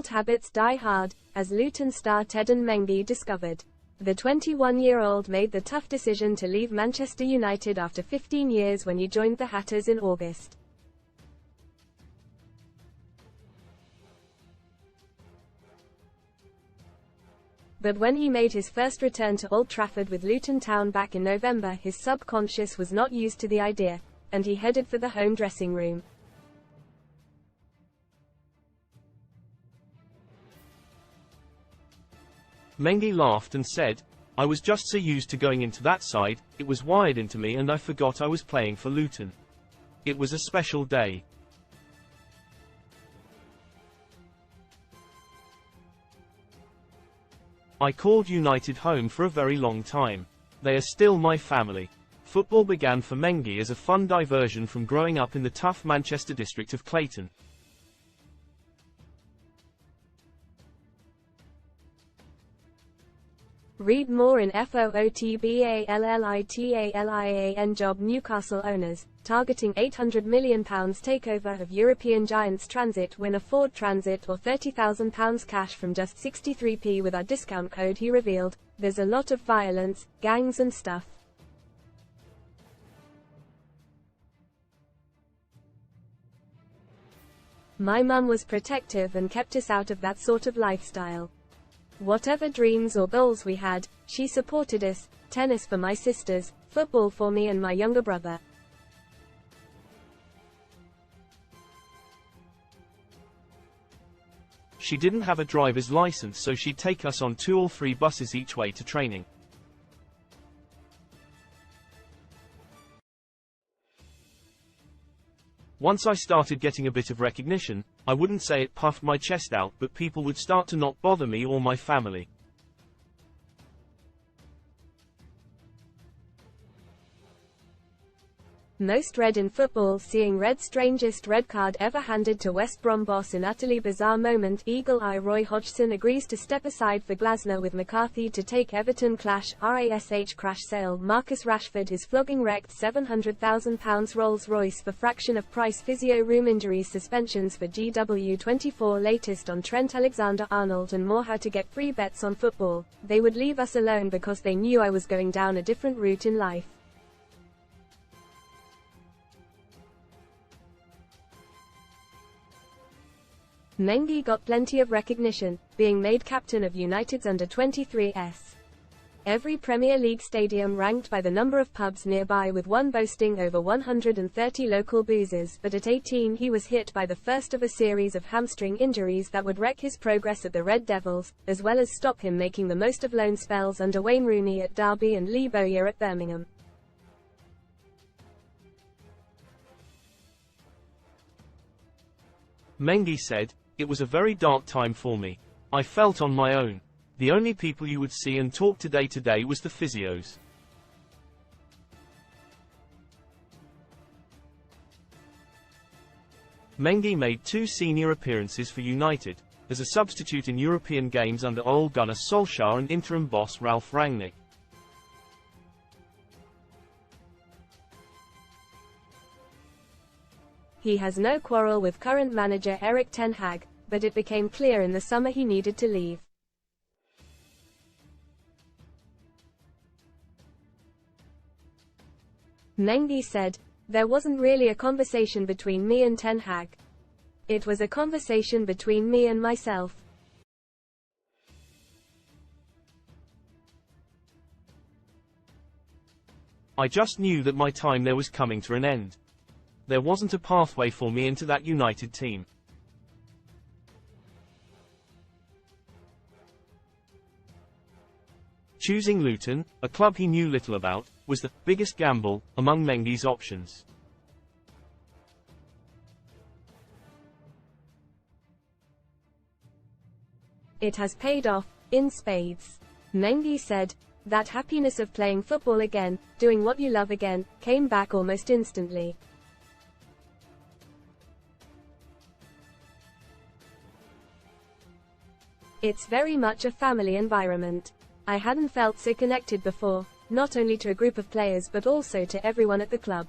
Old habits die hard, as Luton star Teden Mengi discovered. The 21-year-old made the tough decision to leave Manchester United after 15 years when he joined the Hatters in August. But when he made his first return to Old Trafford with Luton Town back in November, his subconscious was not used to the idea, and he headed for the home dressing room. Mengi laughed and said, "I was just so used to going into that side, it was wired into me and I forgot I was playing for Luton. It was a special day. I called United home for a very long time. They are still my family." Football began for Mengi as a fun diversion from growing up in the tough Manchester district of Clayton. Read more in FOOTBALLITALIAN. Job Newcastle owners, targeting £800 million takeover of European giants Transit. Win a Ford Transit or £30,000 cash from just 63p with our discount code, he revealed. There's a lot of violence, gangs and stuff. My mum was protective and kept us out of that sort of lifestyle. Whatever dreams or goals we had, she supported us. Tennis for my sisters, football for me and my younger brother. She didn't have a driver's license, so she'd take us on 2 or 3 buses each way to training. Once I started getting a bit of recognition, I wouldn't say it puffed my chest out, but people would start to not bother me or my family. Most read in football, seeing red. Strangest red card ever handed to West Brom boss in utterly bizarre moment. Eagle Eye Roy Hodgson agrees to step aside for Glasner with McCarthy to take Everton clash. RASH crash sale. Marcus Rashford is flogging wrecked. £700,000 Rolls Royce for fraction of price. Physio room injuries. Suspensions for GW24. Latest on Trent Alexander-Arnold and more. How to get free bets on football. They would leave us alone because they knew I was going down a different route in life. Mengi got plenty of recognition, being made captain of United's under-23s. Every Premier League stadium ranked by the number of pubs nearby, with one boasting over 130 local boozers. But at 18 he was hit by the first of a series of hamstring injuries that would wreck his progress at the Red Devils, as well as stop him making the most of loan spells under Wayne Rooney at Derby and Lee Bowyer at Birmingham. Mengi said, "It was a very dark time for me. I felt on my own. The only people you would see and talk to day was the physios. Mengi made 2 senior appearances for United, as a substitute in European games under Ole Gunnar Solskjaer and interim boss Ralf Rangnick. He has no quarrel with current manager Erik ten Hag, but it became clear in the summer he needed to leave. Mengi said, "There wasn't really a conversation between me and ten Hag. It was a conversation between me and myself. I just knew that my time there was coming to an end. There wasn't a pathway for me into that United team. Choosing Luton, a club he knew little about, was the biggest gamble among Mengi's options. It has paid off, in spades." Mengi said, "That happiness of playing football again, doing what you love again, came back almost instantly. It's very much a family environment. I hadn't felt so connected before, not only to a group of players but also to everyone at the club.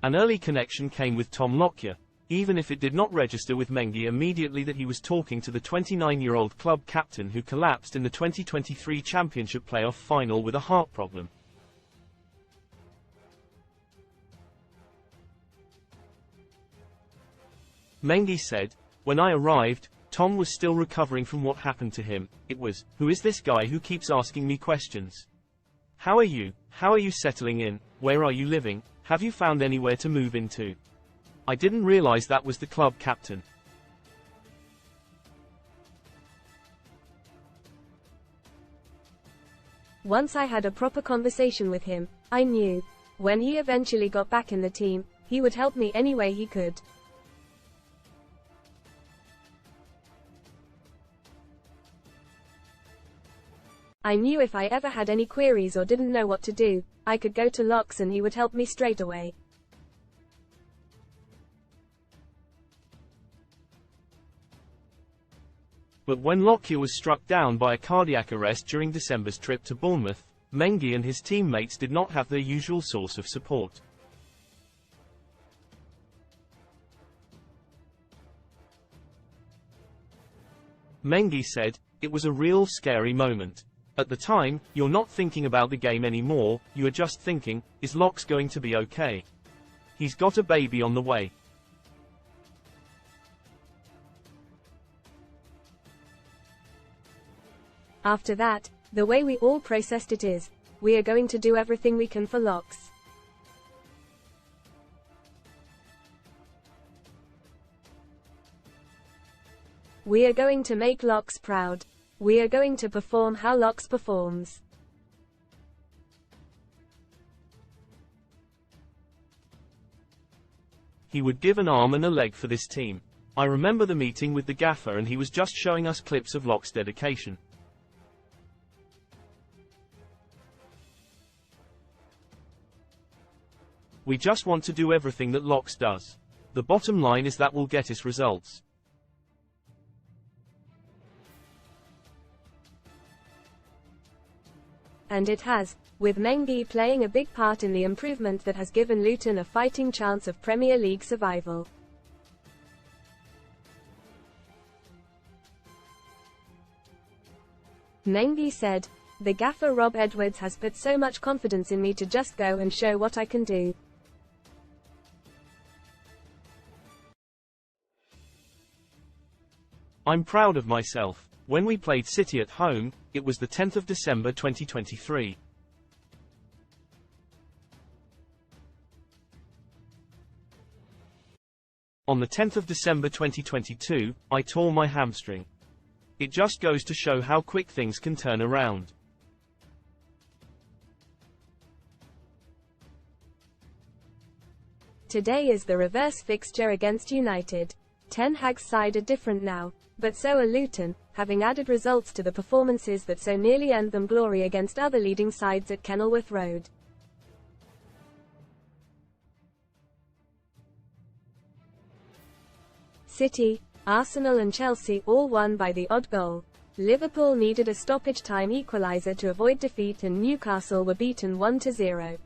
An early connection came with Tom Lockyer, even if it did not register with Mengi immediately that he was talking to the 29-year-old club captain who collapsed in the 2023 Championship playoff final with a heart problem. Mengi said, "When I arrived, Tom was still recovering from what happened to him. It was, who is this guy who keeps asking me questions? How are you? How are you settling in? Where are you living? Have you found anywhere to move into?" I didn't realize that was the club captain. Once I had a proper conversation with him, I knew, when he eventually got back in the team, he would help me any way he could. I knew if I ever had any queries or didn't know what to do, I could go to Locks and he would help me straight away. But when Lockyer was struck down by a cardiac arrest during December's trip to Bournemouth, Mengi and his teammates did not have their usual source of support. Mengi said, "It was a real scary moment. At the time, you're not thinking about the game anymore, you are just thinking, is Locks going to be okay? He's got a baby on the way." After that, the way we all processed it is, we are going to do everything we can for Locks. We are going to make Locks proud. We are going to perform how Locks performs. He would give an arm and a leg for this team. I remember the meeting with the gaffer and he was just showing us clips of Locks' dedication. We just want to do everything that Locks does. The bottom line is that will get us results. And it has, with Mengi playing a big part in the improvement that has given Luton a fighting chance of Premier League survival. Mengi said, "The gaffer Rob Edwards has put so much confidence in me to just go and show what I can do. I'm proud of myself. When we played City at home, it was the 10th of December 2023. On the 10th of December 2022, I tore my hamstring. It just goes to show how quick things can turn around. Today is the reverse fixture against United. Ten Hag's side are different now, but so are Luton, having added results to the performances that so nearly earned them glory against other leading sides at Kenilworth Road. City, Arsenal and Chelsea all won by the odd goal. Liverpool needed a stoppage time equaliser to avoid defeat and Newcastle were beaten 1-0.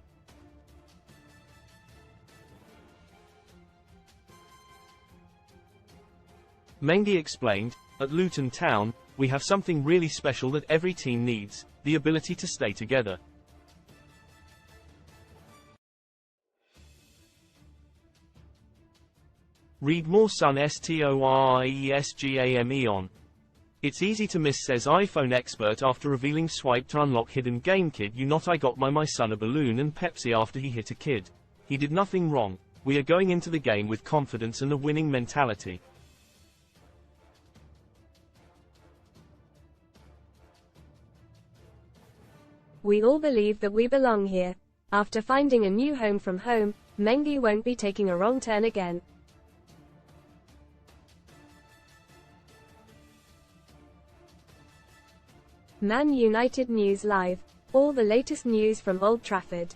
Mengi explained, "At Luton Town, we have something really special that every team needs, the ability to stay together. Read more Sun STORIESGAME on. It's easy to miss, says iPhone expert after revealing swipe to unlock hidden game. Kid you not, I got my son a balloon and Pepsi after he hit a kid. He did nothing wrong. We are going into the game with confidence and a winning mentality. We all believe that we belong here. After finding a new home from home, Mengi won't be taking a wrong turn again." Man United News Live. All the latest news from Old Trafford.